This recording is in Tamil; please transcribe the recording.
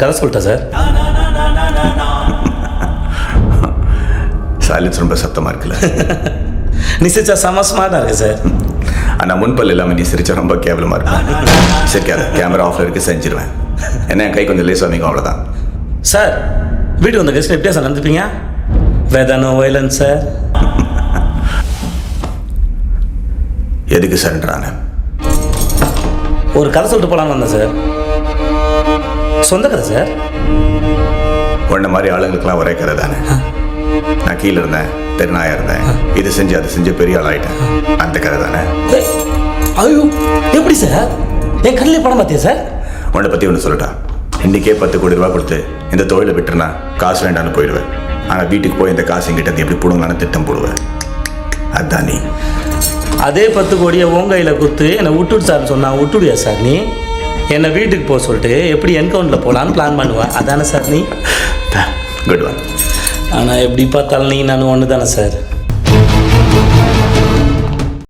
கதை சொல்லிட்டேன் சார். சைலன்ஸ் ரொம்ப சத்தமாக இருக்குல்ல? நீ சிரிச்சா செம ஸ்மார்ட்டாக இருக்கு சார். ஆனால் முன்பல் இல்லாமல் நீ சிரிச்சா ரொம்ப கேவலமாக இருக்கும். சரி கேமரா ஆஃப்ல இருக்கு, செஞ்சிருவேன். என்ன என் கை கொஞ்சம் லேஸ் அமைக்கும், அவ்வளோதான். சார் வீட்டுக்கு வந்த கெஸ்ட் எப்படியா சார் நடந்துப்பீங்க? வேதானோ வயலன்ஸ் சார். எதுக்கு சரண்டரான? ஒரு கதை சொல்லிட்டு போகலான்னு வந்தேன் சார். சொந்த கதை சார். உன்ன மாதிரி ஆளுங்களுக்கெல்லாம் ஒரே கதை தானே. நான் கீழே இருந்தேன், தெருநாயா இருந்தேன், இது செஞ்சு அது செஞ்சு பெரிய ஆள் ஆகிட்டேன், அந்த கதை தானே. ஐயோ எப்படி சார்? என் கண்ணிலே படம் பார்த்தியா சார்? உன்னை பற்றி ஒன்று சொல்லட்டா? இன்றைக்கே 10 கோடி ரூபா கொடுத்து இந்த தொழிலை விட்டுருனா காசு வேண்டான்னு போயிடுவேன். ஆனால் வீட்டுக்கு போய் இந்த காசு எங்கிட்ட எப்படி போடுங்களான்னு திட்டம் போடுவேன். அதுதான் நீ. அதே 10 கோடியை உன் கையில் கொடுத்து என்னை விட்டுடு சார்னு சொன்னா விட்டுடுயா சார்? நீ என்னை வீட்டுக்கு போக சொல்லிட்டு எப்படி என்கவுண்டில் போகலான்னு பிளான் பண்ணுவேன், அதானே சார் நீ? Good one. ஆனால் எப்படி பார்த்தாலும் நீ நான் ஒன்று தானே சார்.